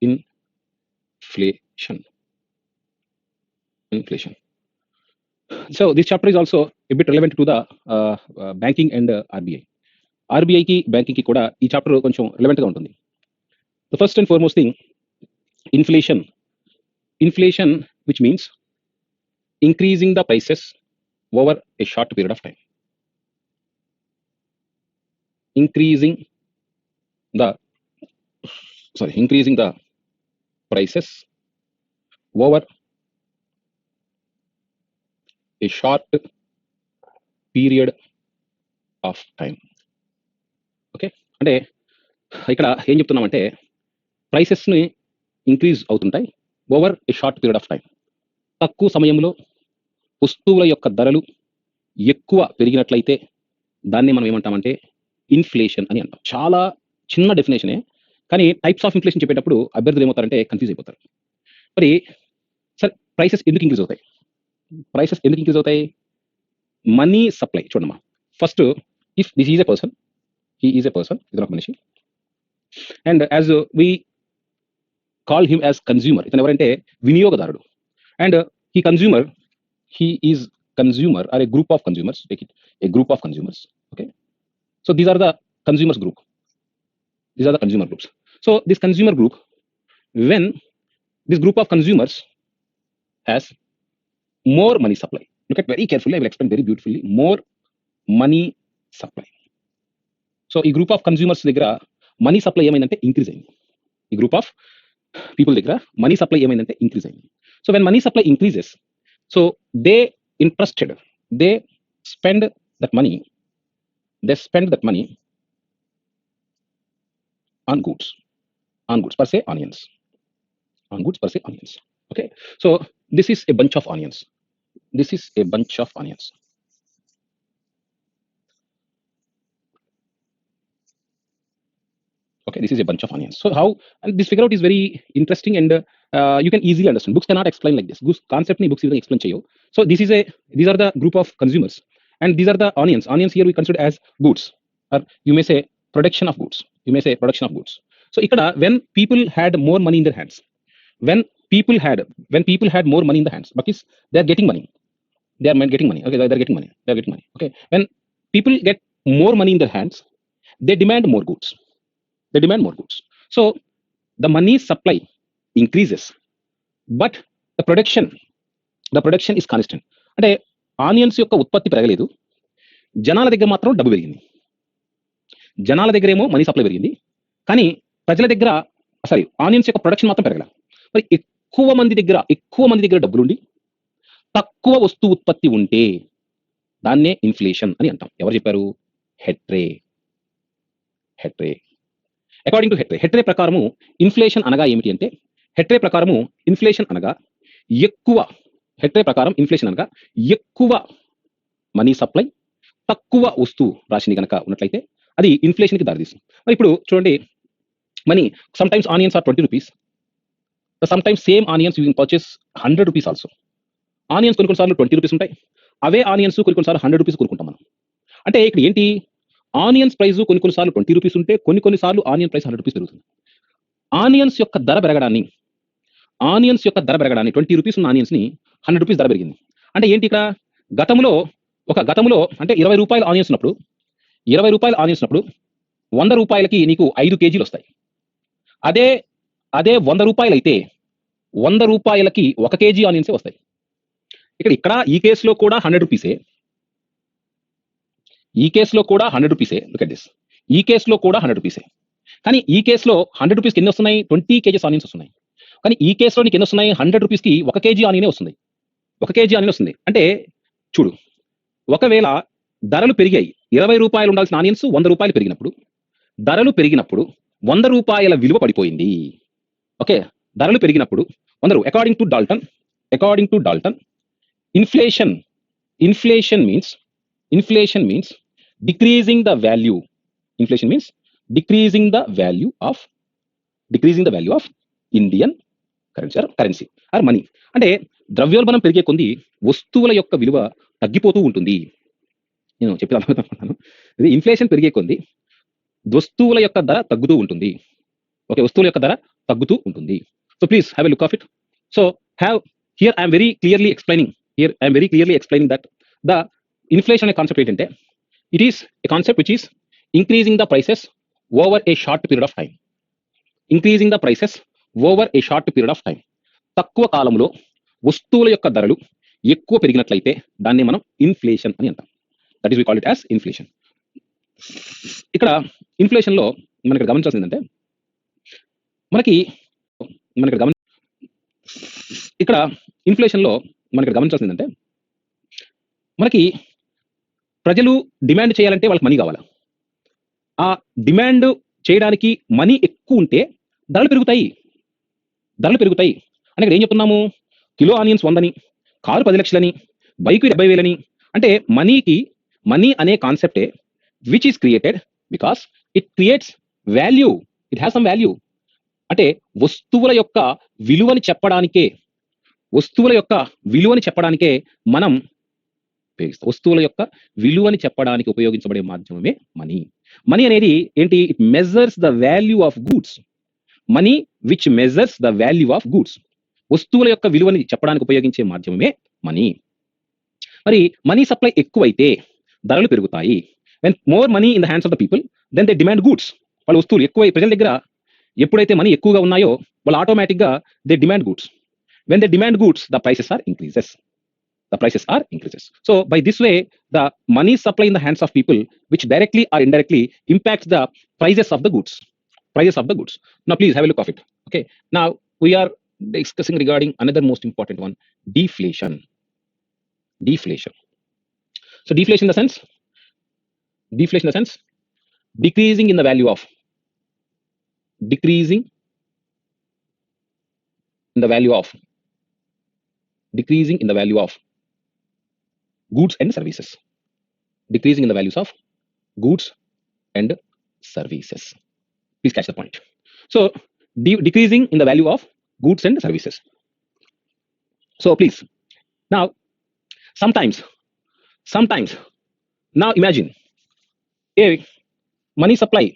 inflation. Inflation. So this chapter is also a bit relevant to the banking and RBI. ఆర్బీఐకి బ్యాంకింగ్కి కూడా ఈ chapter కొంచెం రిలవెంట్గా ఉంటుంది. The first and foremost thing, inflation. Inflation which means increasing the prices over a short period of time. Increasing the prices over a short period of time. Okay, అంటే ఇక్కడ ఏం చెప్తున్నామంటే ప్రైసెస్ని increase అవుతుంటాయి over a short period of time. తక్కువ సమయంలో వస్తువుల యొక్క ధరలు ఎక్కువ పెరిగినట్లయితే దాన్ని మనం ఏమంటామంటే ఇన్ఫ్లేషన్ అని అంటాం. చాలా చిన్న డెఫినేషనే, కానీ టైప్స్ ఆఫ్ ఇన్ఫ్లేషన్ చెప్పేటప్పుడు అభ్యర్థులు ఏమవుతారంటే కన్ఫ్యూజ్ అయిపోతారు. మరి సరే, ప్రైసెస్ ఎందుకు ఇంక్రీజ్ అవుతాయి? ప్రైసెస్ ఎందుకు ఇంక్రీజ్ అవుతాయి? Money supply. చూడమ్మా, first if this is a person, he is a person, ఇతను ఒక మనిషి, and as we call him as consumer. ఇతను ఎవరంటే వినియోగదారుడు. And he is consumer or a group of consumers. Take it, a group of consumers. Okay, so these are the consumers group. These are the consumer groups. So this consumer group, when this group of consumers has more money supply, look at very carefully, I will explain very beautifully. More money supply. So ఈ group of consumers దగ్గర money supply ఏమైందంటే increase అయింది. ఈ group of people దగ్గర money supply ఏమైందంటే increase అయింది. So when money supply increases, so they interested, they spend that money, they spend that money on goods per se onions, on goods per se onions. Okay, so this is a bunch of onions. Okay, this is a bunch of onions. So how, and this figure out is very interesting, and you can easily understand. Books cannot explain like this. Concept ni books even explain cheyo. So these are the group of consumers, and these are the onions. Onions here we consider as goods, or you may say production of goods. So ikkada, when people had more money in their hands, when people had more money in the hands, because they are getting money. Okay, they are getting money. Okay, when people get more money in their hands, they demand more goods. So the money supply increases, but the production is constant. అంటే onions యొక్క ఉత్పత్తి పెరగలేదు, జనాల దగ్గర మాత్రం డబ్బు పెరిగింది. జనాల దగ్గర ఏమో మనీ సప్లై పెరిగింది, కానీ ప్రజల దగ్గర ఆనియన్స్ యొక్క ప్రొడక్షన్ మాత్రం పెరగల. మరి ఎక్కువ మంది దగ్గర డబ్బులుండి తక్కువ వస్తువు ఉత్పత్తి ఉంటే దాన్నే ఇన్ఫ్లేషన్ అని అంటాం. ఎవరు చెప్పారు? హెట్రే. అకార్డింగ్ టు హెట్రే ప్రకారము ఇన్ఫ్లేషన్ అనగా ఏమిటి అంటే, హెట్రే ప్రకారం ఇన్ఫ్లేషన్ అనగా ఎక్కువ మనీ సప్లై, తక్కువ వస్తువు రాశిని కనుక ఉన్నట్లయితే అది ఇన్ఫ్లేషన్కి దారితీస్తుంది. మరి ఇప్పుడు చూడండి, money sometimes onions are 20 rupees, sometimes same onions you can purchase 100 rupees also. Onions కొన్నిసార్లు 20 రూపీస్ ఉంటాయి, అవే ఆనియన్స్ కొన్నిసార్లు 100 రూపీస్ కొనుక్కుంటాం మనం. అంటే ఇక్కడ ఏంటి, ఆనియన్స్ ప్రైస్ కొన్నిసార్లు 20 రూపీస్ ఉంటే కొన్నిసార్లు ఆనియన్ ప్రైస్ 100 రూపీస్ పెరుగుతుంది. ఆనియన్స్ యొక్క ధర పెరగడాన్ని 20 రూపీస్ ఉన్న ఆనియన్స్ ని 100 రూపీస్ ధర పెరిగింది. అంటే ఏంటి, ఇక్కడ గతంలో అంటే 20 రూపాయల ఆనియన్స్ ఉన్నప్పుడు 100 రూపాయలకి నీకు 5 కేజీలు వస్తాయి. అదే 100 రూపాయలు అయితే 100 రూపాయలకి 1 కేజీ ఆనియన్సే వస్తాయి. ఇక్కడ ఈ కేసులో కూడా 100 రూపీసే. లుక్ అట్ దిస్, ఈ కేసులో కూడా 100 రూపీసే. కానీ ఈ కేసులో 100 రూపీస్కి ఎన్ని వస్తున్నాయి? 20 కేజీస్ ఆనియన్స్ వస్తున్నాయి. కానీ ఈ కేసులో నీకు ఎన్ని వస్తున్నాయి? 100 రూపీస్కి 1 కేజీ ఆనియనే వస్తుంది. 1 కేజీ ఆనియన్ వస్తుంది. అంటే చూడు, ఒకవేళ ధరలు పెరిగాయి, 20 రూపాయలు ఉండాల్సిన ఆనియన్స్ 100 రూపాయలు పెరిగినప్పుడు, ధరలు పెరిగినప్పుడు 100 రూపాయల విలువ పడిపోయింది. ఓకే, ధరలు పెరిగినప్పుడు 100. According to Dalton, inflation means decreasing the value. Inflation means decreasing the value of Indian currency or money. అంటే ద్రవ్యోల్బణం పెరిగే కొంది వస్తువుల యొక్క విలువ తగ్గిపోతూ ఉంటుంది. నేను చెప్పి అనుకుంటున్నాను, ఇది ఇన్ఫ్లేషన్ పెరిగే కొంది వస్తువుల యొక్క ధర తగ్గుతూ ఉంటుంది. ఓకే, వస్తువుల యొక్క ధర తగ్గుతూ ఉంటుంది. So please have a look of it. So have here I'm very clearly explaining that the inflation అనే కాన్సెప్ట్ ఏంటంటే it is a concept which is increasing the prices over a short period of time. Increasing the prices over a short period of time. తక్కువ కాలంలో వస్తువుల యొక్క ధరలు ఎక్కువ పెరిగినట్లయితే దాన్ని మనం ఇన్ఫ్లేషన్ అని అంటాం. That is we call it as inflation. ఇక్కడ ఇన్ఫ్లేషన్ లో మనకి గమనించాల్సింది ఏంటంటే మనకి ఇక్కడ ఇన్ఫ్లేషన్ లో మనకి గమనించాల్సింది ఏంటంటే మనకి ప్రజలు డిమాండ్ చేయాలంటే వాళ్ళకి మనీ కావాలి. ఆ డిమాండ్ చేయడానికి మనీ ఎక్కువ ఉంటే ధరలు పెరుగుతాయి. అంటే ఇక్కడ ఏం చెప్తున్నాము, కిలో ఆనియన్స్ 100 అని, కారు 10 లక్షలని, బైక్ 70,000 అని. అంటే మనీ అనే కాన్సెప్టే which is created because it creates value, it has some value. అంటే వస్తువుల యొక్క విలువని చెప్పడానికే మనం ఉపయోగిస్తాం. వస్తువుల యొక్క విలువని చెప్పడానికి ఉపయోగించబడే మాధ్యమమే మనీ. మనీ అనేది ఏంటి? It measures the value of goods. Money which measures the value of goods. వస్తువుల యొక్క విలువని చెప్పడానికి ఉపయోగించే మాధ్యమమే మనీ. మరి మనీ సప్లై ఎక్కువైతే ధరలు పెరుగుతాయి. When more money in the hands of the people then they demand goods. వాళ్ళ వస్తువులు ఎక్కువ ప్రజల దగ్గర ఎప్పుడైతే మనీ ఎక్కువగా ఉన్నాయో వాళ్ళు ఆటోమేటిక్గా they demand goods. When they demand goods the prices are increases. So by this way the money supply in the hands of people which directly or indirectly impacts the prices of the goods. Now please have a look of it. Okay, now we are discussing regarding another most important one, deflation. So deflation in the sense decreasing in the value of goods and services. Decreasing in the values of goods and services. Please catch the point. So decreasing in the value of goods and services. So please, now sometimes now imagine a money supply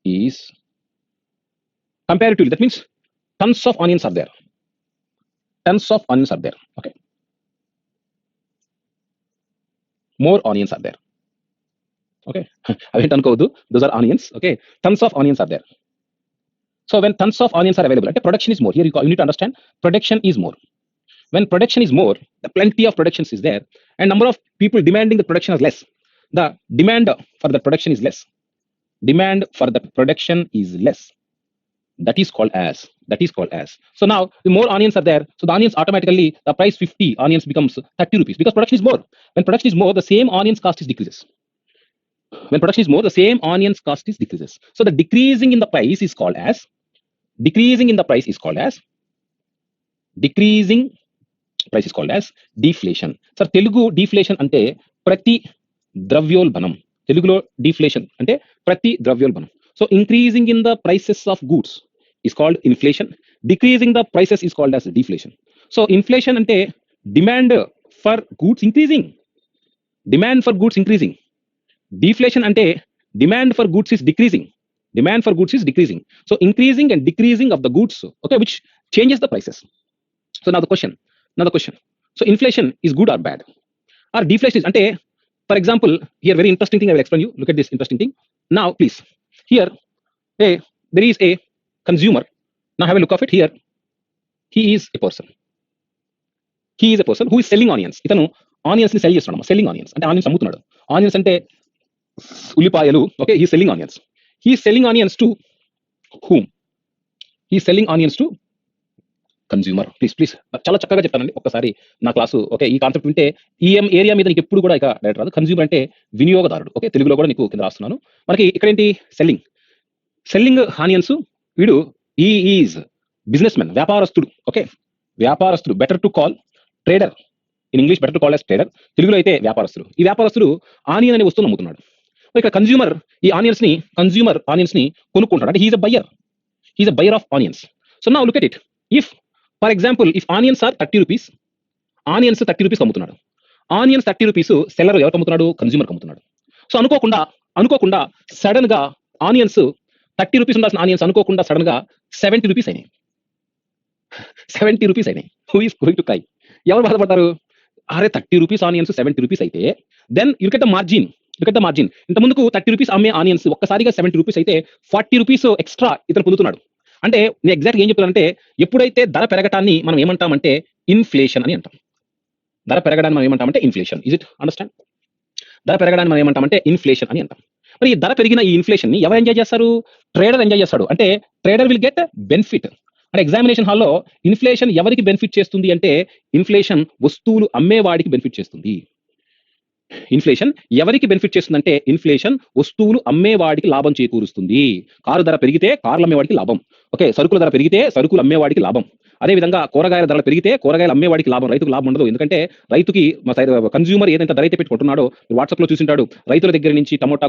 is comparatively, that means tons of onions are there. Okay, more onions are there. Okay, those are onions. Okay, tons of onions are there. So when tons of onions are available, production is more. Here you need to understand, production is more. When production is more, the plenty of production is there, and number of people demanding the production is less. The demand for the production is less. That is called as. So now the more onions are there, so the onions automatically, the price 50 onions becomes 30 rupees because production is more. When production is more, the same onions cost is decreases. So the decreasing in the price is called as deflation. Sir, Telugu deflation ante prati dravyolbanam. Telugulo deflation ante prati dravyolbanam. So increasing in the prices of goods is called inflation. Decreasing the prices is called as deflation. So inflation ante demand for goods increasing. Deflation ante demand for goods is decreasing. So increasing and decreasing of the goods, okay, which changes the prices. So now the question. So inflation is good or bad? Or deflation is ante, for example, here very interesting thing I will explain you. Look at this interesting thing. Now please, here there is a consumer. Now have a look of it. Here he is a person who is selling onions. Itanu onions ni sell chestunadu. Selling onions ante onions ammutunnadu. Onions ante ullipayalu. Okay, he is selling onions. He is selling onions to whom? He is selling onions to consumer. Please చాలా చక్కగా చెప్తానండి ఒక్కసారి నా class. Okay, ఈ concept వింటే ఈ area మీద నీకు ఎప్పుడు కూడా ఇక డైరెక్ట్ రాదు. కన్స్యూమర్ అంటే వినియోగదారుడు. ఓకే, తెలుగులో కూడా నీకు కింద రాస్తున్నాను. మనకి ఇక్కడ ఏంటి? Selling onions. వీడు ఈజ్ బిజినెస్ మ్యాన్, వ్యాపారస్తుడు. ఓకే, వ్యాపారస్తుడు. Better to call trader. In English better to call as trader. తెలుగులో అయితే వ్యాపారస్తుడు. ఈ వ్యాపారస్తుడు ఆనియన్ అనే వస్తువును అమ్ముతున్నాడు. ఇక్కడ కన్స్యూమర్ ఈ ఆనియన్స్ ని కొనుక్కుంటాడు. అంటే he is a buyer of onions. So now look at it. For example if onions are 30 rupees, అమ్ముతున్నాడు. ఆనియన్స్ 30 రూపీస్ సెల్లర్ ఎవరికి అమ్ముతున్నాడు? కన్స్యూమర్ అమ్ముతున్నాడు. సో అనుకోకుండా అనుకోకుండా సడన్ గా ఆనియన్స్ 30 రూపీస్ ఉండాల్సిన ఆనియన్స్ అనుకోకుండా సడన్ గా 70 రూపీస్ అయినాయి. 70 రూపీస్ అయినాయి. Who is going to cry? ఎవరు బాధపడతారు? అరే 30 రూపీస్ ఆనియన్స్ 70 రూపీస్ అయితే then you get the margin. ఇంత ముందుకు 30 రూపీస్ అమ్మే ఆనియన్స్ ఒక్కసారిగా 70 రూపీస్ అయితే 40 రూపీస్ ఎక్స్ట్రా ఇతను పొందుతున్నాడు. అంటే నేను ఎగ్జాక్ట్ ఏం చెప్తున్నానంటే, ఎప్పుడైతే ధర పెరగటాన్ని మనం ఏమంటామంటే ఇన్ఫ్లేషన్ అని అంటాం. ధర పెరగడాన్ని మనం ఏమంటామంటే ఇన్ఫ్లేషన్. Is it understand? ధర పెరగడాన్ని మనం ఏమంటామంటే ఇన్ఫ్లేషన్ అని అంటాం. మరి ఈ ధర పెరిగిన ఈ ఇన్ఫ్లేషన్ ని ఎవరు ఎంజాయ్ చేస్తారు? ట్రేడర్ ఎంజాయ్ చేస్తాడు. అంటే ట్రేడర్ విల్ గెట్ బెనిఫిట్. అంటే ఎగ్జామినేషన్ హాల్లో ఇన్ఫ్లేషన్ ఎవరికి బెనిఫిట్ చేస్తుంది అంటే, ఇన్ఫ్లేషన్ వస్తువులు అమ్మేవాడికి బెనిఫిట్ చేస్తుంది. ఇన్ఫ్లేషన్ ఎవరికి బెనిఫిట్ చేస్తుందంటే, ఇన్ఫ్లేషన్ వస్తువులు అమ్మేవాడికి లాభం చేకూరుస్తుంది. కారు ధర పెరిగితే కార్లు అమ్మేవాడికి లాభం. ఓకే, సరుకుల ధర పెరిగితే సరుకులు అమ్మేవాడికి లాభం. అదే విధంగా కూరగాయల ధరలు పెరిగితే కూరగాయలు అమ్మేవాడికి లాభం, రైతుకు లాభం ఉండదు. ఎందుకంటే రైతుకి కన్జ్యూమర్ ఏదైతే ధర అయితే పెట్టుకుంటున్నాడో, వాట్సాప్ లో చూసింటాడు, రైతుల దగ్గర నుంచి టమోటా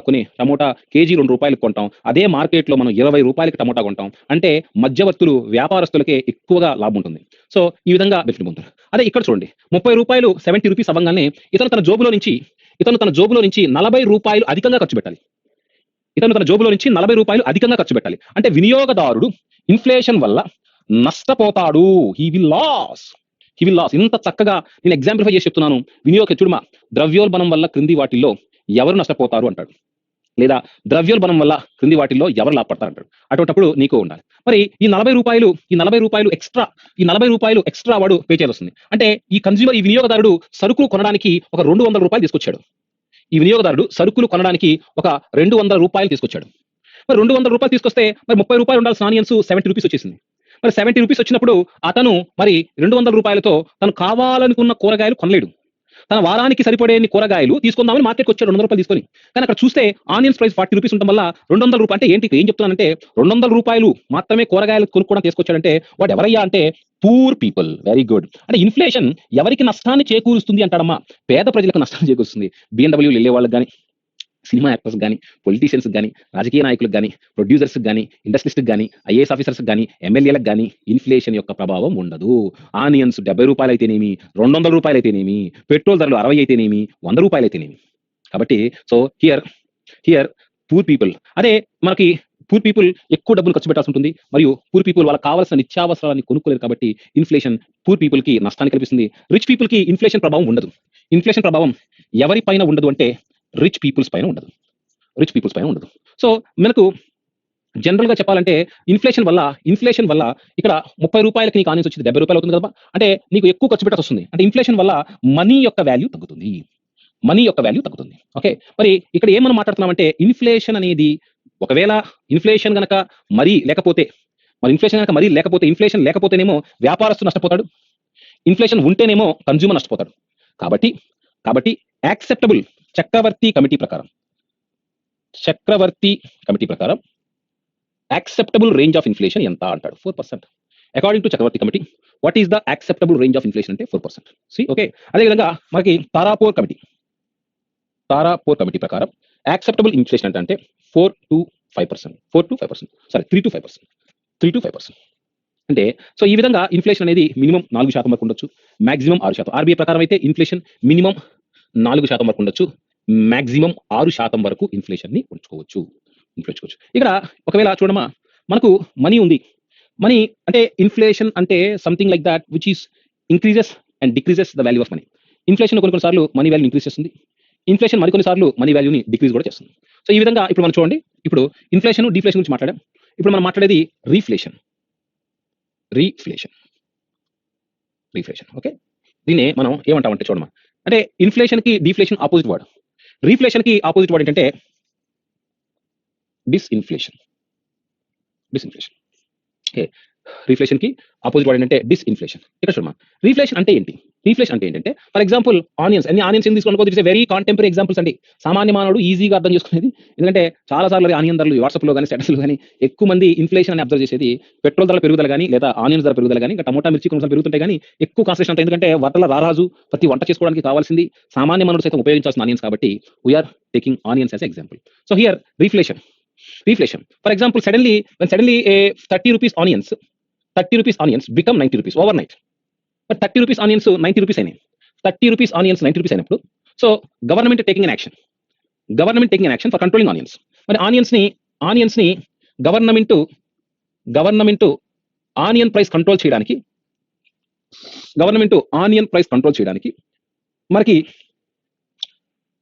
కేజీ ₹2 కొంటాం, అదే మార్కెట్ లో మనం ₹20 టమోటా కొంటాం. అంటే మధ్యవర్తులు వ్యాపారస్తులకే ఎక్కువగా లాభం ఉంటుంది. సో ఈ విధంగా బెనిఫిట్ పొందుతారు. అదే ఇక్కడ చూడండి, ₹30 70 రూపీస్ అవ్వగానే ఇతను తన జోబులో నుంచి ₹40 అధికంగా ఖర్చు పెట్టాలి. ఖర్చు పెట్టాలి. అంటే వినియోగదారుడు ఇన్ఫ్లేషన్ వల్ల నష్టపోతాడు. He will loss. ఇంత చక్కగా నేను ఎగ్జాంప్లిఫై చేసి చెప్తున్నాను. చూడమా, ద్రవ్యోల్బణం వల్ల క్రింది వాటిల్లో ఎవరు నష్టపోతారు అంటాడు, లేదా ద్రవ్యోల్బణం వల్ల క్రింది వాటిల్లో ఎవరు లాభపడతారు అంటాడు. అటువంటిప్పుడు నీకు ఉండాలి. మరి ఈ ₹40 ఎక్స్ట్రా వాడు పే చేయాల్సి వస్తుంది. అంటే ఈ వినియోగదారుడు సరుకులు కొనడానికి ఒక ₹200 తీసుకొచ్చాడు. ఈ వినియోగదారుడు సరుకులు కొనడానికి ఒక ₹200 తీసుకొచ్చాడు. మరి ₹200 తీసుకొస్తే మరి ₹30 ఉండాల్సిన ఆనియన్స్ 70 రూపీస్ వచ్చేసింది. మరి 70 రూపీస్ వచ్చినప్పుడు అతను మరి ₹200 తను కావాలనుకున్న కూరగాయలు కొనలేడు. తన వారానికి సరిపడే కూరగాయలు తీసుకుందామని మార్కెట్కి వచ్చాడు ₹200 తీసుకొని. కానీ అక్కడ చూస్తే ఆనియన్స్ ప్రైస్ 40 రూపీస్ ఉండడం వల్ల ₹200 అంటే ఏంటి, ఏం చెప్తున్నానంటే ₹200 మాత్రమే కూరగాయలు కొనుక్కోవడం తీసుకొచ్చాడంటే వాడు ఎవరయ్యా అంటే పూర్ పీపుల్. Very good. అంటే ఇన్ఫ్లేషన్ ఎవరికి నష్టాన్ని చేకూరుస్తుంది అంటాడమ్మా? పేద ప్రజలకు నష్టాన్ని చేకూరుస్తుంది. BMW వెళ్ళే వాళ్ళకి కానీ, సినిమా యాక్టర్స్ కానీ, పొలిటీషియన్స్ కానీ, రాజకీయ నాయకులకు కానీ, ప్రొడ్యూసర్స్ కానీ, ఇండస్ట్రియలిస్ట్ కానీ, ఐఏఎస్ ఆఫీసర్స్ కానీ, ఎమ్మెల్యేలకు కానీ ఇన్ఫ్లేషన్ యొక్క ప్రభావం ఉండదు. ఆనియన్స్ ₹70 అయితేనేమి, ₹200 అయితేనేమి, పెట్రోల్ ధరలు 60 అయితేనేమి, ₹100 అయితేనేమి. కాబట్టి సో హియర్ పూర్ పీపుల్, అదే మనకి పూర్ పీపుల్ ఎక్కువ డబ్బులు ఖర్చు పెట్టాల్సి ఉంటుంది. మరియు పూర్ పీపుల్ వాళ్ళకి కావాల్సిన నిత్యావసరాన్ని కొనుక్కోలేరు. కాబట్టి ఇన్ఫ్లేషన్ పూర్ పీపుల్ కి నష్టాన్ని కల్పిస్తుంది. రిచ్ పీపుల్ కి ఇన్ఫ్లేషన్ ప్రభావం ఉండదు. ఇన్ఫ్లేషన్ ప్రభావం ఎవరి పైన ఉండదు అంటే రిచ్ పీపుల్స్ పైన ఉండదు. సో మనకు జనరల్ గా చెప్పాలంటే ఇన్ఫ్లేషన్ వల్ల ఇక్కడ ₹30 నీకు ఆనియన్స్ వచ్చింది ₹70 అవుతుంది కదా. అంటే నీకు ఎక్కువ ఖర్చు పెట్టాల్సి వస్తుంది. అంటే ఇన్ఫ్లేషన్ వల్ల మనీ యొక్క వాల్యూ తగ్గుతుంది. ఓకే, మరి ఇక్కడ ఏం మనం మాట్లాడుతున్నామంటే, ఇన్ఫ్లేషన్ అనేది ఒకవేళ ఇన్ఫ్లేషన్ గనక మరీ లేకపోతే, ఇన్ఫ్లేషన్ లేకపోతేనేమో వ్యాపారస్తు నష్టపోతాడు, ఇన్ఫ్లేషన్ ఉంటేనేమో కన్జ్యూమర్ నష్టపోతాడు. కాబట్టి యాక్సెప్టబుల్ చక్రవర్తి కమిటీ ప్రకారం యాక్సెప్టబుల్ రేంజ్ ఆఫ్ ఇన్ఫ్లేషన్ ఎంత అంటాడు? 4%. According to Chakravarty committee, what is the acceptable range of inflation అంటే 4%. ఓకే, అదేవిధంగా మనకి తారాపూర్ కమిటీ ప్రకారం యాక్సెప్టబుల్ ఇన్ఫ్లేషన్ అంటే 4 to 5%. 3 to 5%. అంటే సో ఈ విధంగా ఇన్ఫ్లేషన్ అనేది మినిమం 4% వరకు ఉండొచ్చు, మాక్సిమం 6%. ఆర్బీఐ ప్రకారం అయితే ఇన్ఫ్లేషన్ మినిమం 4% వరకు ఉండొచ్చు, మాక్సిమం 6% వరకు ఇన్ఫ్లేషన్ ని ఉంచుకోవచ్చు. ఇక్కడ ఒకవేళ చూడమా, మనకు మనీ ఉంది. మనీ అంటే ఇన్ఫ్లేషన్ అంటే something like that which is increases and decreases the value of money. Inflation కొన్ని సార్లు మనీ వాల్యూ ఇంక్రీజ్ చేస్తుంది, ఇన్ఫ్లేషన్ మరికొన్ని సార్లు మనీ వాల్యూని డిక్రీజ్ కూడా చేస్తుంది. సో ఈ విధంగా ఇప్పుడు మనం చూడండి, ఇప్పుడు ఇన్ఫ్లేషన్ డిఫ్లేషన్ గురించి మాట్లాడాం. ఇప్పుడు మనం మాట్లాడేది రీఫ్లేషన్. ఓకే, దీన్ని మనం ఏమంటామంటే చూడమా, అంటే ఇన్ఫ్లేషన్ కి డిఫ్లేషన్ ఆపోజిట్ వర్డ్, రీఫ్లేషన్ కి ఆపోజిట్ వర్డ్ ఏంటంటే డిస్ఇన్ఫ్లేషన్. ఓకే, రీఫ్లేషన్ కి ఆపోజిట్ వర్డ్ ఏంటంటే డిస్ఇన్ఫ్లేషన్. ఇక్కడ చూడమా, రీఫ్లేషన్ అంటే ఏంటంటే ఫర్ ఎగ్జాంపుల్ ఆనియన్స్ ఎందుకు తీసుకోవాలి? ఇట్స్ వెరీ కాంటెంపరీ ఎగ్జాంపుల్స్ అండి. సామాన్య మానవుడు ఈజీగా అర్థం చేసుకునేది. ఎందుకంటే చాలా సార్లు ఆనియన్ ధరలు వాట్సాప్ లో కానీ స్టేటస్ లో కానీ ఎక్కువ మంది ఇన్ఫ్లేషన్ అని అబ్జర్వ్ చేసేది పెట్రోల్ ధరల పెరుగుదల కానీ, లేదా ఆనియన్స్ ధర పెరుగుదల కానీ, ఇంకా టమోటా మిర్చి కొన్నిసార్లు పెరుగుతుంటే కానీ ఎక్కువ కాన్సన్ట్రేషన్ అంతా. ఎందుకంటే వంటల రారాజు ప్రతి వంట చేసుకోవడానికి కావాల్సింది సామాన్య మానవుడు సైతం ఉపయోగించాల్సిన ఆనియన్స్. కాబట్టి we are taking onions as example. So here reflation. For example suddenly 30 rupees onions become 90 rupees overnight. But 30 rupees onions 90 rupees అయినాయి. 30 rupees onions 90 rupees అయినప్పుడు, so government taking an action. Government taking an action for controlling onions. మరి ఆనియన్స్ని government onion price control చేయడానికి మనకి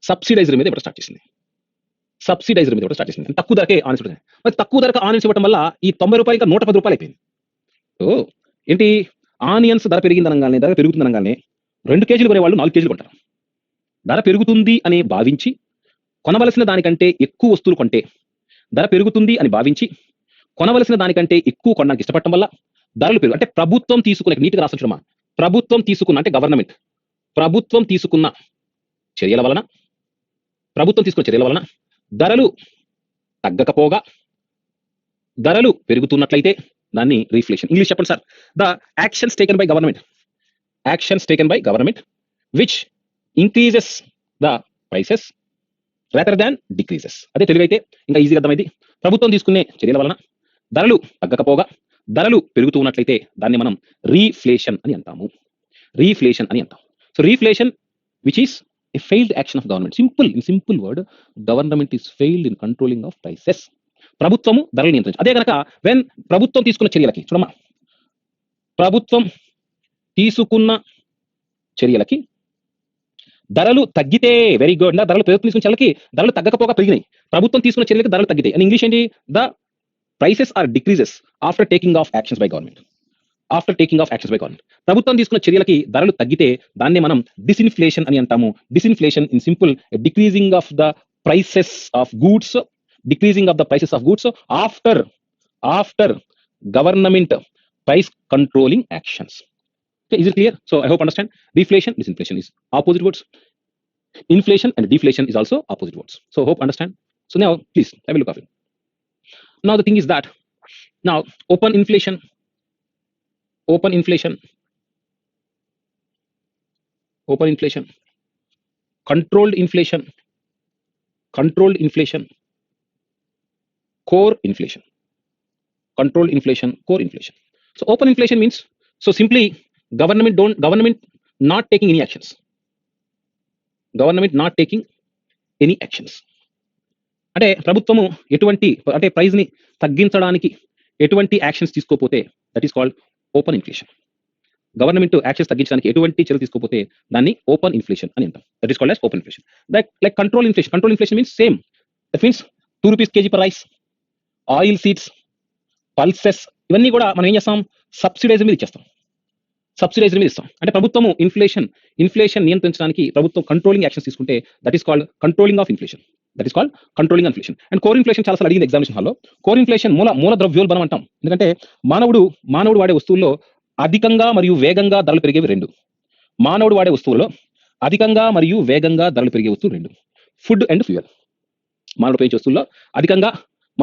సబ్సిడైజర్ మీద ఇవ్వడం start చేసింది. తక్కువ ధరకే ఆనియన్స్ ఇవ్వడం. మరి తక్కువ ధరకు ఆనియన్స్ ఇవ్వడం వల్ల ఈ 90 రూపాయలు ఇంకా 110 రూపాయలు అయిపోయింది. ఓ ఏంటి, ఆనియన్స్ ధర పెరిగిందనగానే, ధర పెరుగుతుందనగానే 2 కేజీలు కొనేవాళ్ళు 4 కేజీలు కొంటారు. ధర పెరుగుతుంది అని భావించి కొనవలసిన దానికంటే ఎక్కువ వస్తువులు కొంటే, ధర పెరుగుతుంది అని భావించి కొనవలసిన దానికంటే ఎక్కువ కొనడానికి ఇష్టపడటం వల్ల ధరలు పెరుగు. అంటే ప్రభుత్వం తీసుకున్న, నీట్గా రాసొచ్చమ్మా, ప్రభుత్వం తీసుకున్న, అంటే గవర్నమెంట్ ప్రభుత్వం తీసుకున్న చర్యల వలన ధరలు తగ్గకపోగా ధరలు పెరుగుతున్నట్లయితే దాన్ని రీఫ్లేషన్. ఇంగ్లీష్ చెప్పండి sir. The actions taken by government which increases the prices rather than decreases. అదే తెలుగైతే ఇంకా ఈజీగా అర్థమైంది. ప్రభుత్వం తీసుకునే చర్యల వలన ధరలు తగ్గకపోగా ధరలు పెరుగుతూ ఉన్నట్లయితే దాన్ని మనం రీఫ్లేషన్ అని అంటాము. So reflation which is a failed action of government. Simple word, government is failed in controlling of prices. ప్రభుత్వము ధరలు నియంత్రించు. అదే కనుక వెన్ ప్రభుత్వం తీసుకున్న చర్యలకి, చూడమ్మా, ప్రభుత్వం తీసుకున్న చర్యలకి ధరలు తగ్గితే, వెరీ గుడ్, ధరలు తీసుకున్న చర్యలకి ధరలు తగ్గకపోగా పెరిగినాయి. ప్రభుత్వం తీసుకున్న చర్యలకి ధరలు తగ్గితాయి. అండ్ ఇంగ్లీష్ ఏంటి, the prices are decreases after taking of actions by government. ప్రభుత్వం తీసుకున్న చర్యలకి ధరలు తగ్గితే దాన్ని మనం డిస్ఇన్ఫ్లేషన్ అని అంటాము. Disinflation in simple, decreasing of the prices of goods after government price controlling actions. Okay, is it clear? So I hope understand. Deflation, disinflation is opposite words. Inflation and deflation is also opposite words. So hope understand. So now please have a look at it. Now the thing is that now open inflation, controlled inflation, core inflation. So open inflation means, so simply government not taking any actions. అంటే ప్రభుత్వము ఎటువంటి, అంటే price ని తగ్గించడానికి ఎటువంటి actions తీసుకోపోతే that is called open inflation. Government actions తగ్గించడానికి ఎటువంటి చర్యలు తీసుకోపోతే దాన్ని ఓపెన్ ఇన్ఫ్లేషన్ అని అంటాం. That is called as open inflation. Like control inflation means same. That means 2 rupees KG per rice, oil seeds, pulses, ఇవన్నీ కూడా మనం ఏం చేస్తాం, సబ్సిడైజర్ మీద ఇస్తాం. అంటే ప్రభుత్వము ఇన్ఫ్లేషన్ నియంత్రించడానికి ప్రభుత్వం కంట్రోలింగ్ యాక్షన్స్ తీసుకుంటే that is called controlling of inflation. And core inflation చాలా సార్లు అడిగింది ఎగ్జామినేషన్ హాల్లో. కోర్ ఇన్ఫ్లేషన్ మూల ద్రవ్యోల్బణం అంటాం. ఎందుకంటే మానవుడు వాడే వస్తువుల్లో అధికంగా మరియు వేగంగా ధరలు పెరిగేవి రెండు. మానవుడు వాడే వస్తువుల్లో అధికంగా మరియు వేగంగా ధరలు పెరిగే వస్తువులు రెండు, ఫుడ్ అండ్ ఫ్యూయల్. మానవుడు ఉపయోగించే వస్తువుల్లో అధికంగా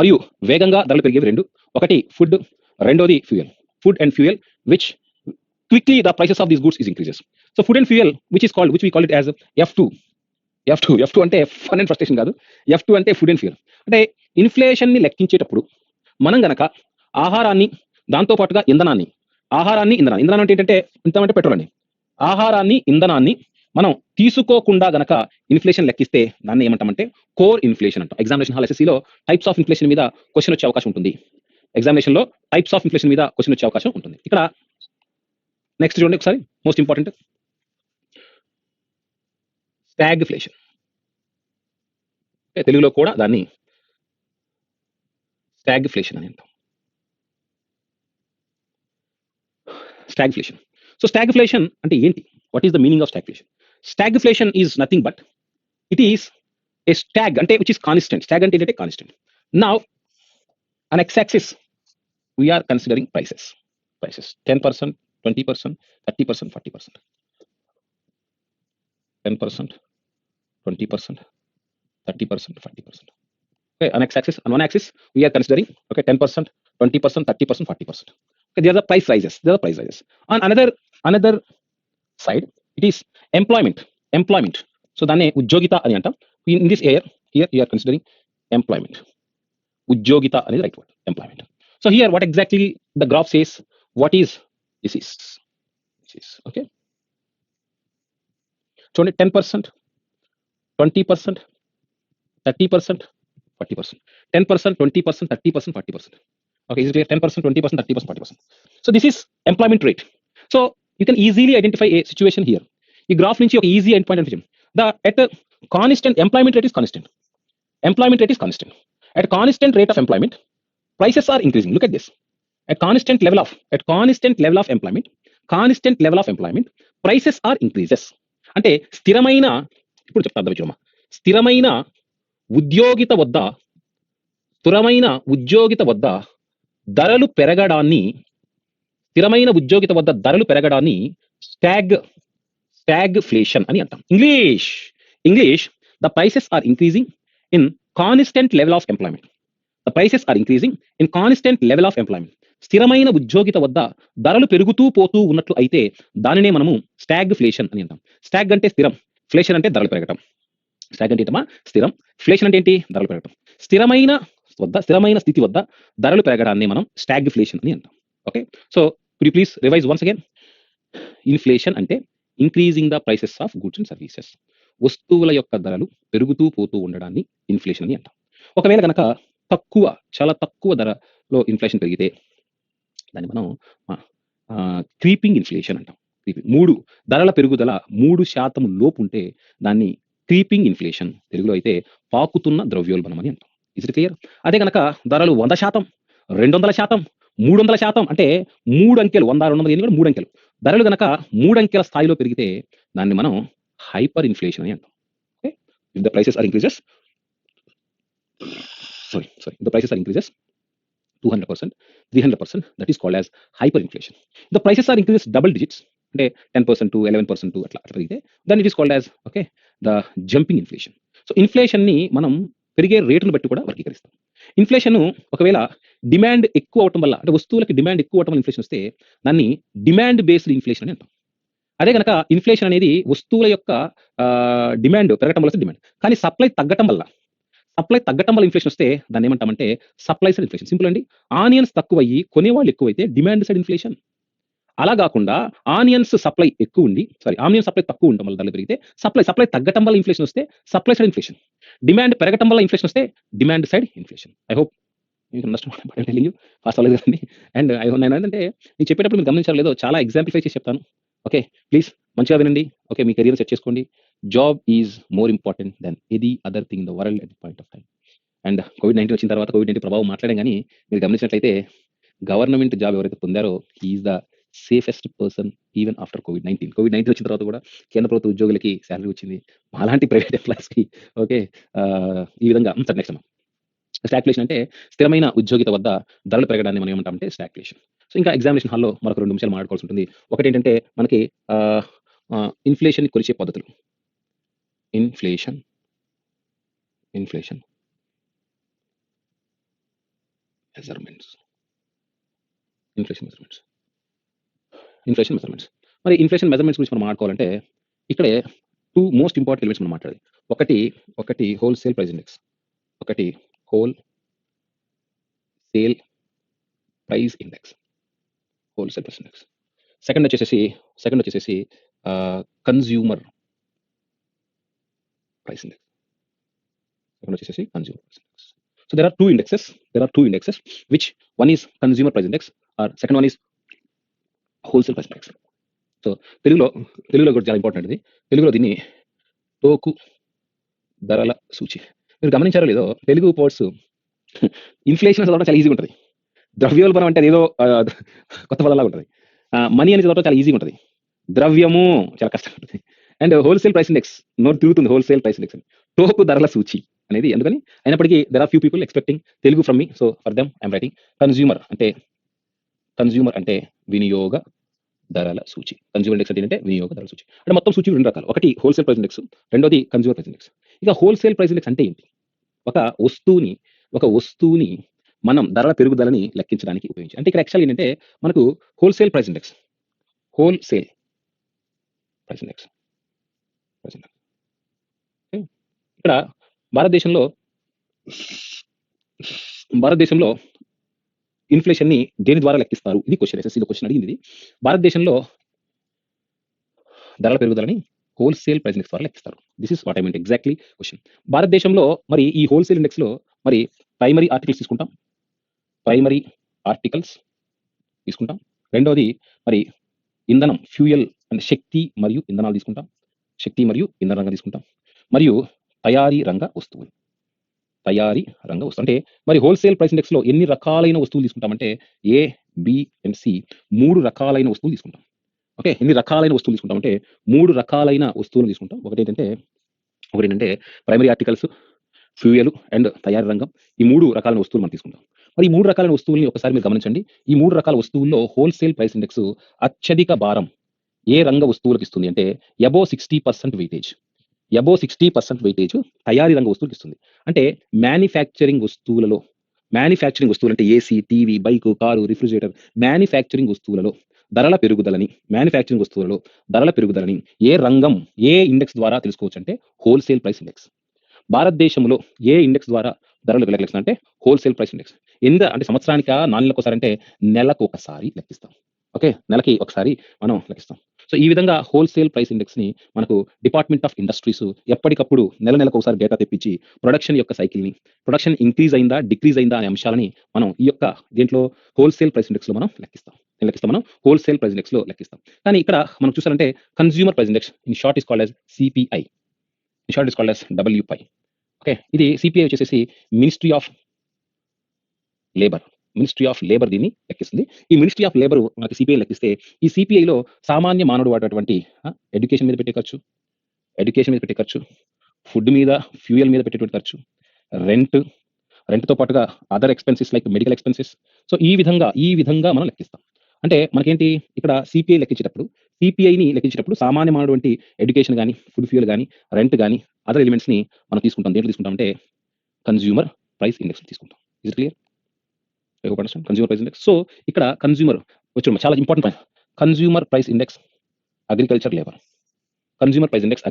మరియు వేగంగా ధరలు పెరిగేవి రెండు, ఒకటి ఫుడ్, రెండోది fuel. Food and fuel which quickly the prices of these goods is increases. So food and fuel which we call it as F2 అంటే ఫన్ అండ్ ఫ్రస్ట్రేషన్ కాదు, F2 అంటే ఫుడ్ అండ్ ఫ్యూయల్. అంటే inflation ని లెక్కించేటప్పుడు మనం గనక ఆహారాన్ని, దాంతో పాటుగా ఇంధనం అంటే ఏంటంటే పెట్రోల్ అండి. ఆహారాన్ని, ఇంధనాన్ని మనం తీసుకోకుండా గనక ఇన్ఫ్లేషన్ లెక్కిస్తే దాన్ని ఏమంటామంటే కోర్ ఇన్ఫ్లేషన్ అంటాం. ఎగ్జామినేషన్ హాల్ SSC లో టైప్స్ ఆఫ్ ఇన్ఫ్లేషన్ మీద క్వశ్చన్ వచ్చే అవకాశం ఉంటుంది. ఇక్కడ నెక్స్ట్ చూడండి ఒకసారి, మోస్ట్ ఇంపార్టెంట్, స్టాగ్ఫ్లేషన్. తెలుగులో కూడా దాన్ని స్టాగ్ఫ్లేషన్ అని అంటాం. సో స్టాగ్ఫ్లేషన్ అంటే ఏంటి? What is the meaning of stagflation? Stagflation is nothing but it is a stag అంటే విచ్ ఈస్ కాన్స్టెంట్. స్టాగ్ అంటే ఏంటంటే constant. Now on X axis we are considering prices 10%, 20%, 30%, 40%. 10%, 20%, 30%, 40%. Okay, on x-axis, on one axis, we are considering 10%, 20%, 30%, 40%. Okay, there are the price rises. On another side, it is employment. So danne udyogita ani antam. In this here you are considering employment. Udyogita ani the right word, employment. So here what exactly the graph says, what is this is okay. So 10%, 20%, 30%, 40%, 10%, 20%, 30%, 40%. Okay, is it clear? 10%, 20%, 30%, 40%. So this is employment rate. So you can easily identify a situation here. ఈ graph నుంచి ఒక easy end point అనిపించింది. At a constant employment rate is constant. Employment rate is constant. At constant rate of employment, prices are increasing. Look at this. At constant level of employment, prices are increases. అంటే స్థిరమైన, ఇప్పుడు చెప్తా అర్థం చూడమ్మా, స్థిరమైన ఉద్యోగిత వద్ద ధరలు పెరగడాన్ని స్టాగ్ఫ్లేషన్ అని అంటాం. English the prices are increasing in constant level of employment. స్థిరమైన ఉద్యోగిత వద్ద ధరలు పెరుగుతూ పోతూ ఉన్నట్లు అయితే దానినే మనము స్టాగ్ఫ్లేషన్ అని అంటాం. స్టాగ్ అంటే స్థిరం, ఫ్లేషన్ అంటే ధరలు పెరగటం. స్టాగ్ అంటే ఏంటమ్మా? స్థిరం. ఫ్లేషన్ అంటే ఏంటి? ధరలు పెరగటం. స్థిరమైన స్థితి వద్ద ధరలు పెరగడాన్ని మనం స్టాగ్ఫ్లేషన్ అని అంటాం. Okay, so could you please revise once again. Inflation అంటే increasing the prices of goods and services. వస్తువుల యొక్క ధరలు పెరుగుతూ పోతూ ఉండడాన్ని ఇన్ఫ్లేషన్ అని అంటాం. ఒకవేళ కనుక చాలా తక్కువ ధరలో ఇన్ఫ్లేషన్ పెరిగితే దాన్ని మనం క్రీపింగ్ ఇన్ఫ్లేషన్ అంటాం. ధరల పెరుగుదల 3% లోపు ఉంటే దాన్ని క్రీపింగ్ ఇన్ఫ్లేషన్, తెలుగులో అయితే పాకుతున్న ద్రవ్యోల్బణం అని అంటాం. Is it clear? అదే కనుక ధరలు 100%, 200%, 300% అంటే 3 అంకెలు, 100, 200 కూడా 3 అంకెలు ధరలు గనక 3 అంకెల స్థాయిలో పెరిగితే దాన్ని మనం హైపర్ ఇన్ఫ్లేషన్ అని అంటాం. Okay, if the prices are increases 200%, 300%, that is called as hyperinflation. The prices are increases double digits, అంటే 10% to 11% అట్లా పెరిగితే then it is called as okay the jumping inflation. So inflation ని మనం పెరిగే రేటును బట్టి కూడా వర్గీకరిస్తాం. ఇన్ఫ్లేషన్ ఒకవేళ డిమాండ్ ఎక్కువ అవటం వల్ల, అంటే వస్తువులకి డిమాండ్ ఎక్కువ అవటం వల్ల ఇన్ఫ్లేషన్ వస్తే దాన్ని డిమాండ్ బేస్డ్ ఇన్ఫ్లేషన్ అని అంటాం. అదే కనుక ఇన్ఫ్లేషన్ అనేది వస్తువుల యొక్క డిమాండ్ పెరగటం వల్ల డిమాండ్, కానీ సప్లై తగ్గటం వల్ల ఇన్ఫ్లేషన్ వస్తే దాన్ని ఏమంటామంటే సప్లై సైడ్ ఇన్ఫ్లేషన్. సింపుల్ అండి. ఆనియన్స్ తక్కువయ్యి కొనేవాళ్ళు ఎక్కువైతే డిమాండ్ సైడ్ ఇన్ఫ్లేషన్. అలా కాకుండా ఆనియన్స్ సప్లై తక్కువ ఉండటం వల్ల ధరలు పెరిగితే సప్లై తగ్గటం వల్ల ఇన్ఫ్లేషన్ వస్తే సప్లై సైడ్ ఇన్ఫ్లేషన్. డిమాండ్ పెరగటం వల్ల ఇన్ఫ్లేషన్ వస్తే demand side inflation. I hope మీకు అండర్స్టాండ్ ఫాస్ట్ అవ్వలేదు కదండి. అండ్ ఐ హోప్ నేను ఏంటంటే నేను చెప్పేటప్పుడు మీరు గమనించాలి లేదో చాలా ఎగ్జాంప్లిఫై చేసి చెప్తాను. ఓకే, ప్లీజ్ మంచిగా వినండి. ఓకే, మీ కెరీర్ సెట్ చేసుకోండి. Job is more important than any other thing in the world at the point of time. And కోవిడ్-19 వచ్చిన తర్వాత కోవిడ్-19 ప్రభావం మాట్లాడాం, కానీ మీరు గమనించినట్లయితే గవర్నమెంట్ జాబ్ ఎవరైతే పొందారో is the safest person even after COVID-19 వచ్చిన తర్వాత కూడా కేంద్ర ప్రభుత్వ ఉద్యోగులకి శాలరీ వచ్చింది, అలాంటి ప్రైవేట్ ఎంప్లాయీస్కి. ఓకే, ఈ విధంగా నెక్స్ట్ స్టాగ్ఫ్లేషన్ అంటే స్థిరమైన ఉద్యోగిత వద్ద ధరలు పెరగడాన్ని మనం ఏమంటామంటే స్టాగ్ఫ్లేషన్. సో ఇంకా ఎగ్జామినేషన్ హాల్లో మరొక 2 నిమిషాలు మాట్లాడుకోవాల్సి ఉంటుంది. ఒకటి ఏంటంటే మనకి ఇన్ఫ్లేషన్ కొలిచే పద్ధతులు. Inflation measurements. మరి ఇన్ఫ్లేషన్ మెజర్మెంట్స్ గురించి మనం మాట్లాడుకోవాలంటే ఇక్కడే 2 మోస్ట్ ఇంపార్టెంట్ ఎలిమెంట్స్ మనం మాట్లాడాలి. ఒకటి wholesale price index. Wholesale price index. Second వచ్చేసి consumer price index. So there are two indexes which one is consumer price index or second one is wholesale price index. So తెలుగులో కూడా చాలా important ఇది. తెలుగులో దీన్ని టోకు ధరల సూచి. మీరు గమనించారో లేదో, తెలుగు పోర్ట్స్ ఇన్ఫ్లేషన్ చదవడం చాలా ఈజీగా ఉంటుంది. ద్రవ్యోల్బణం అంటే అదేదో కొత్త పదాలాగా ఉంటుంది. మనీ అనేది చదవడం చాలా ఈజీగా ఉంటుంది. ద్రవ్యము చాలా కష్టంగా ఉంటుంది. And wholesale price index note తిరుగుతుంది. హోల్సేల్ ప్రైస్ ఇండెక్స్ అని, టోకు ధరల సూచి అనేది. అందుకని అయినప్పటికీ there are few people expecting Telugu from me, so for them I'm writing consumer అంటే వినియోగ ధరల సూచి. కన్స్యూమర్ ఇండెక్స్ అంటే వినియోగ ధరల సూచి. అంటే మొత్తం సూచి 2 రకాలు. ఒకటి హోల్సేల్ ప్రైస్ ఇండెక్స్, రెండోది కన్స్యూమర్ ప్రైస్ ఇండెక్స్. ఇక హోల్సేల్ ప్రైస్ ఇండెక్స్ అంటే ఏంటి? ఒక వస్తువుని మనం ధరల పెరుగుదలని లెక్కించడానికి ఉపయోగించి, అంటే ఇక్కడ యాక్చువల్ ఏంటంటే మనకు హోల్సేల్ ప్రైస్ ఇండెక్స్ ఇక్కడ భారతదేశంలో ఇన్ఫ్లేషన్ ని దేని ద్వారా లెక్కిస్తారు? ఇది క్వశ్చన్. ఎస్ఎస్సీలో క్వశ్చన్ అడిగింది ఇది. భారతదేశంలో ధరల పెరుగుదలని హోల్సేల్ ప్రైస్ ఇండెక్స్ ద్వారా లెక్కిస్తారు. This is what I mean exactly question. భారతదేశంలో మరి ఈ హోల్సేల్ ఇండెక్స్లో మరి ప్రైమరీ ఆర్టికల్స్ తీసుకుంటాం. ప్రైమరీ ఆర్టికల్స్ తీసుకుంటాం. రెండోది మరి ఇంధనం, ఫ్యూయల్ అంటే శక్తి మరియు ఇంధనాలు తీసుకుంటాం. శక్తి మరియు ఇంధన రంగం తీసుకుంటాం. మరియు తయారీ రంగ వస్తువులు. తయారీ రంగ వస్తువు అంటే మరి హోల్సేల్ ప్రైస్ ఇండెక్స్లో ఎన్ని రకాలైన వస్తువులు తీసుకుంటామంటే ఏ, బి అండ్ సి 3 రకాలైన వస్తువులు తీసుకుంటాం. ఓకే, ఎన్ని రకాలైన వస్తువులు తీసుకుంటామంటే 3 రకాలైన వస్తువులు తీసుకుంటాం. ఒకటేంటంటే ప్రైమరీ ఆర్టికల్స్, ఫ్యూయల్ అండ్ తయారీ రంగం. ఈ 3 రకాలైన వస్తువులు మనం తీసుకుంటాం. మరి ఈ 3 రకాలైన వస్తువుల్ని ఒకసారి మీరు గమనించండి. ఈ 3 రకాల వస్తువుల్లో హోల్సేల్ ప్రైస్ ఇండెక్స్ అత్యధిక భారం ఏ రంగ వస్తువులకు ఇస్తుంది అంటే అబోవ్ 60% వెయిటేజ్. అబోవ్ 60% వెయిటేజ్ తయారీ రంగ వస్తువులకు ఇస్తుంది. అంటే మ్యానుఫ్యాక్చరింగ్ వస్తువులలో, మ్యానుఫ్యాక్చరింగ్ వస్తువులు అంటే AC, TV, bike, car, refrigerator, manufacturing వస్తువులలో ధరల పెరుగుదలని, మ్యానుఫ్యాక్చరింగ్ వస్తువులలో ధరల పెరుగుదలని ఏ రంగం, ఏ ఇండెక్స్ ద్వారా తెలుసుకోవచ్చు అంటే హోల్సేల్ ప్రైస్ ఇండెక్స్. భారతదేశంలో ఏ ఇండెక్స్ ద్వారా ధరలు లెక్కిస్తాం అంటే హోల్సేల్ ప్రైస్ ఇండెక్స్. అంటే సంవత్సరానికా, 4 నెలలకు ఒకసారి అంటే నెలకు ఒకసారి లెక్కిస్తాం. ఓకే, నెలకి ఒకసారి మనం లెక్కిస్తాం. సో ఈ విధంగా హోల్సేల్ ప్రైస్ ఇండెక్స్ని మనకు డిపార్ట్మెంట్ ఆఫ్ ఇండస్ట్రీస్ ఎప్పటికప్పుడు నెలకు ఒకసారి డేటా తెప్పించి ప్రొడక్షన్ యొక్క సైకిల్ని, ప్రొడక్షన్ ఇంక్రీజ్ అయిందా, డిక్రీజ్ అయిందా అనే అంశాలని మనం ఈ యొక్క దీంట్లో హోల్సేల్ ప్రైస్ ఇండెక్స్లో మనం లెక్కిస్తాం. మనం హోల్సేల్ ప్రైస్ ఇండెక్స్లో లెక్కిస్తాం. కానీ ఇక్కడ మనం చూసారంటే consumer price index in short is called as CPI, in short is called as WPI. Okay, ఇది సిపిఐ వచ్చేసి మినిస్ట్రీ ఆఫ్ లేబర్ దీన్ని లెక్కిస్తుంది. ఈ మినిస్ట్రీ ఆఫ్ లేబర్ మనకి సిపిఐ లెక్కిస్తే ఈ సిపిఐలో సామాన్య మానవుడు వాడేటువంటి ఎడ్యుకేషన్ మీద పెట్టే ఖర్చు, ఫుడ్ మీద, ఫ్యూయల్ మీద పెట్టేటువంటి ఖర్చు, రెంట్తో పాటుగా other expenses like medical expenses. So ఈ విధంగా మనం లెక్కిస్తాం. అంటే మనకేంటి ఇక్కడ సిపిఐని లెక్కించేటప్పుడు సామాన్య మానవుడు వంటి ఎడ్యుకేషన్ కానీ, ఫుడ్, ఫ్యూయల్ కానీ, రెంట్ కానీ, అదర్ ఎలిమెంట్స్ని మనం తీసుకుంటాం. దేంట్లో తీసుకుంటాం అంటే కన్స్యూమర్ ప్రైస్ ఇండెక్స్ తీసుకుంటాం. Is it clear? I hope understand consumer price index. So ఇక్కడ కన్స్యూమర్ వచ్చి చాలా important point. Consumer price index agriculture labour. Consumer price index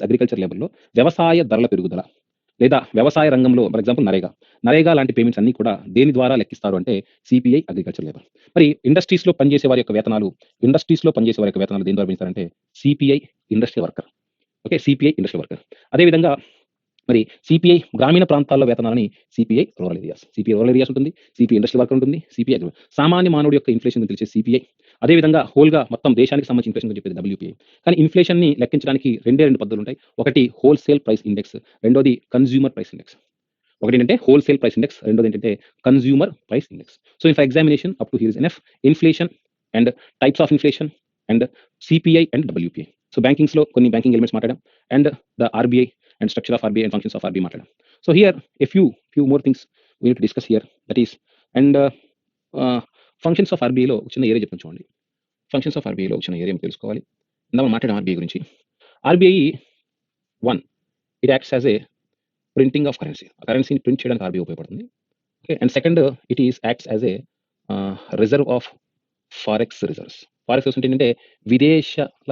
agriculture లేబర్లో వ్యవసాయ ధరల పెరుగుదల లేదా వ్యవసాయ రంగంలో ఫర్ ఎగ్జాంపుల్ నరేగా లాంటి పేమెంట్స్ అన్ని కూడా దేని ద్వారా లెక్కిస్తారు అంటే సిపిఐ అగ్రికల్చర్ లేబర్. మరి ఇండస్ట్రీస్లో పనిచేసే వారి యొక్క వేతనాలు దేని ద్వారా పెంచుతారంటే CPI industrial worker. Okay, CPI industrial worker. అదేవిధంగా మరి సిపిఐ గ్రామీణ ప్రాంతాల్లో వేతనాలని సిపిఐ రూరల్ ఏరియాస్ ఉంటుంది, సిపిఐ ఇండస్ట్రియల్ వర్కర్ ఉంటుంది, సిపిఐ సామాన్య మానవుడి యొక్క ఇన్ఫ్లేషన్ తెలిసే సిపిఐ. అదేవిధంగా హోల్గా మొత్తం దేశానికి సంబంధించిన ఇన్ఫ్లేషన్ చెప్పేది డబ్ల్యూపీఐ. కానీ ఇన్ఫ్లేషన్ని లెక్కించడానికి రెండు పద్ధతులు ఉంటాయి. ఒకటి హోల్సేల్ ప్రైస్ ఇండెక్స్, రెండోది కన్స్యూమర్ ప్రైస్ ఇండెక్స్. ఒకటి ఏంటంటే హోల్సేల్ ప్రైస్ ఇండెక్స్, రెండోది ఏంటంటే consumer price index. So for examination up to here is enough. Inflation and types of inflation and CPI and WPI. So బ్యాంకింగ్స్లో కొన్ని బ్యాంకింగ్ ఎలిమెంట్స్ మాట్లాడాం and the RBI and structure of RBI and functions of RBI మాట్లాడాం. So here a few more things we need to discuss here, that is and functions of RBI లో చిన్న area చెప్తాను చూడండి. Functions of RBI లో చిన్న area తెలుసుకోవాలి. ఇందాక మాట్లాడాం RBI గురించి. RBI 1 it acts as a printing of currency. ఆ కరెన్సీని ప్రింట్ చేయడానికి RBI ఉపయోగపడుతుంది. Okay, and second it is acts as a reserve of forex reserves. Forex reserves అంటే ఏంటంటే విదేశాల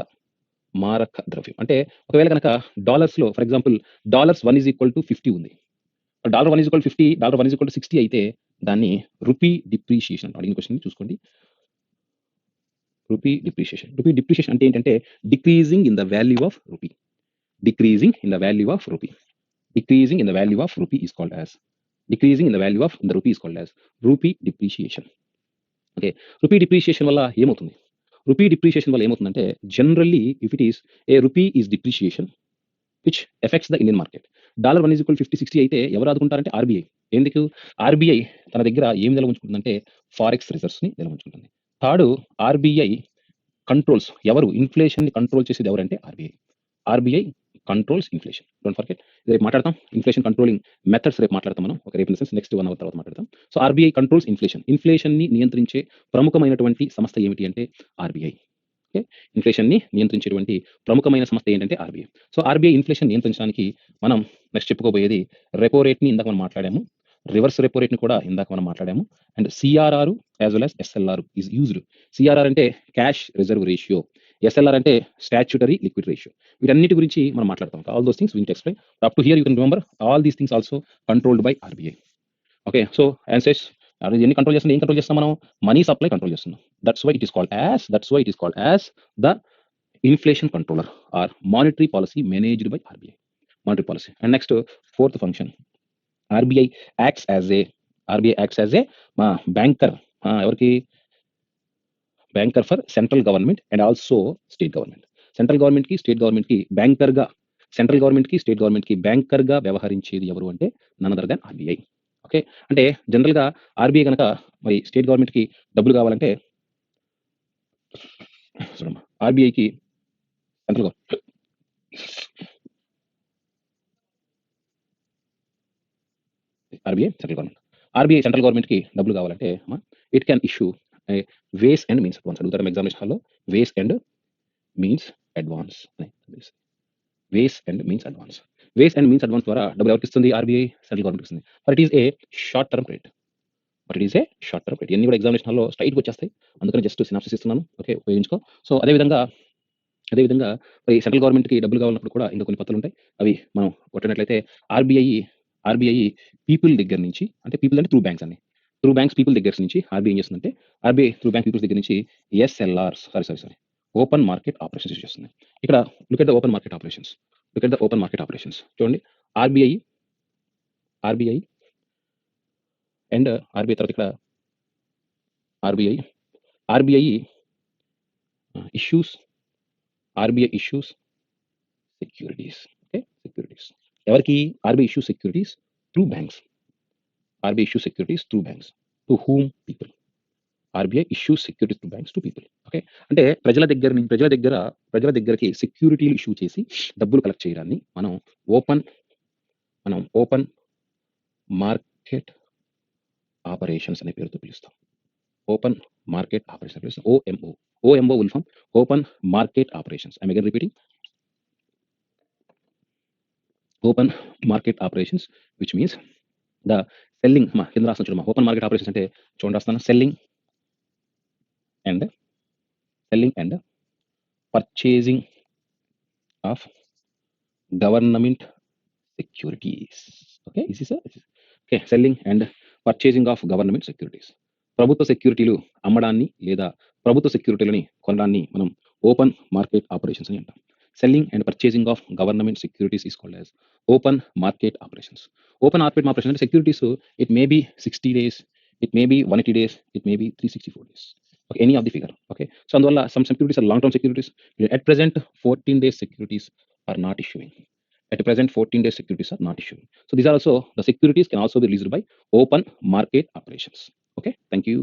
మారక ద్రవ్యం. అంటే ఒకవేళ కనుక డాలర్స్లో ఫర్ ఎగ్జాంపుల్ $1 = 50 ఉంది, $1 = 50, $1 = 60 అయితే దాన్ని రూపీ డిప్రిషియేషన్. అడిగిన క్వశ్చన్ చూసుకోండి. రూపీ డిప్రిషియేషన్ అంటే ఏంటంటే decreasing in the value of rupee. Decreasing in the value of rupee is called as rupee depreciation. Okay, rupee depreciation వల్ల ఏమవుతుంది? ఏమవుతుందంటే generally if it is A rupee is depreciation which effects the Indian market. $1 = 50, 60 అయితే ఎవరు ఆదుకుంటారంటే RBI. ఎందుకు? RBI తన దగ్గర ఏమి నిల్వ ఉంచుకుంటుందంటే ఫారెక్స్ రిజర్వ్స్ని నిల్వ ఉంచుకుంటుంది. Third, RBI controls. ఎవరు ఇన్ఫ్లేషన్ని కంట్రోల్ చేసేది ఎవరంటే RBI controls inflation. Don't forget, రేపు మాట్లాడతాం ఇన్ఫ్లేషన్ కంట్రోలింగ్ మెథడ్స్, రేపు మాట్లాడతాం మనం. రేపు in the sense next 1 hour తర్వాత మాట్లాడతాం. సో ఆర్బీఐ కంట్రోల్స్ ఇన్ఫ్లేషన్ని నియంత్రించే ప్రముఖమైనటువంటి సంస్థ ఏమిటి అంటే ఆర్బీఐ. ఓకే, ఇన్ఫ్లేషన్ని నియంత్రించేటువంటి ప్రముఖమైన సంస్థ ఏంటంటే ఆర్బీఐ. సో ఆర్బీఐ ఇన్ఫ్లేషన్ నియంత్రించడానికి మనం నెక్స్ట్ చెప్పుకోబోయేది రెపో రేట్ని ఇందాక మనం మాట్లాడాము, రివర్స్ రెపో రేట్ని కూడా ఇందాక మనం మాట్లాడాము, and CRR as well as SLR is used. CRR అంటే క్యాష్ రిజర్వ్ రేషియో, ఎస్ఎల్ఆర్ అంటే స్టాచ్యూటరీ లిక్విడ్ రేషియో. వీటన్నిటి గురించి మనం మాట్లాడతాం. All those things we will explain. Up to here you can remember all these things also controlled by RBI. Okay, so answers ఎన్ని control చేస్తున్నాం? ఏం control చేస్తాం మనం? మనీ సప్లై కంట్రోల్ చేస్తున్నాం. That's why it is called as the inflation controller or monetary policy managed by RBI. Monetary policy. And next, fourth function, RBI acts as a banker. ఎవరికి banker for central government and also state government. Central government కి state government కి banker గా, central government కి state government కి banker గా వ్యవహరించేది ఎవరు అంటే none other than RBI. Okay, అంటే జనరల్ గా ఆర్బీఐ కనుక మరి స్టేట్ గవర్నమెంట్ కి డబ్బులు కావాలంటే ఆర్బీఐకి సెంట్రల్ ఆర్బీఐ సెంట్రల్ గవర్నమెంట్ కి డబ్బులు కావాలంటే it can issue ways and means advance. అడుగుతారు ఎగ్జామినేషన్ హాల్లో, ways and means advance. Ways and means advance. Ways and means advance ద్వారా డబ్బులు ఎవరికి ఇస్తుంది? ఆర్బీఐ సెంట్రల్ గవర్నమెంట్ ఇస్తుంది. But it is A short term rate. ఇవన్నీ కూడా ఎగ్జామినేషన్ హాల్లో స్ట్రైట్గా వచ్చేస్తాయి, అందుకని జస్ట్ సినాప్సిస్ ఇస్తున్నాను. ఓకే, ఉపయోగించుకో. సో అదేవిధంగా మరి సెంట్రల్ గవర్నమెంట్కి డబ్బులు కావాలన్నప్పుడు కూడా ఇంకా కొన్ని పత్రాలు ఉంటాయి. అవి మనం కొట్టినట్లయితే ఆర్బీఐ పీపుల్ దగ్గర నుంచి, అంటే పీపుల్ అంటే త్రూ బ్యాంక్స్ అండి, త్రూ బ్యాంక్స్ పీపుల్ దగ్గర నుంచి ఆర్బీఐ ఏం చేస్తుందంటే, ఆర్బీఐ త్రూ బ్యాంక్ పీపుల్స్ దగ్గర నుంచి SLRs sorry open market operations use చేస్తుంది. ఇక్కడ look at the open market operations. చూడండి, ఆర్బీఐ అండ్ ఆర్బీఐ తర్వాత ఇక్కడ RBI issues securities. Okay, securities ఎవరికి? RBI issues securities through banks. To whom people. RBI issues securities to banks to people. Okay, అంటే ప్రజల దగ్గరకి సెక్యూరిటీలు ఇష్యూ చేసి డబ్బులు కలెక్ట్ చేయడాన్ని మనం ఓపెన్ మార్కెట్ ఆపరేషన్స్ అనే పేరుతో పిలుస్తాం. Open market operations, OMO will form open market operations. I'm again repeating, open market operations, which means the selling, కింద రాస్తాను చూడమ్మా, ఓపెన్ మార్కెట్ ఆపరేషన్స్ అంటే చూడండి రాస్తాను, selling and purchasing of government securities. Okay, okay, selling and purchasing of government securities. ప్రభుత్వ సెక్యూరిటీలు అమ్మడాన్ని లేదా ప్రభుత్వ సెక్యూరిటీలని కొనడాన్ని మనం ఓపెన్ మార్కెట్ ఆపరేషన్స్ అని అంటాం. Selling and purchasing of government securities is called as open market operations. Open market operation అంటే securities, it may be 60 days, it may be 180 days, it may be 364 days. Okay, any of the figure. Okay, so అందువల్ల some securities are long term securities. At present 14 days securities are not issuing. So these are also the securities can also be released by open market operations. Okay, thank you.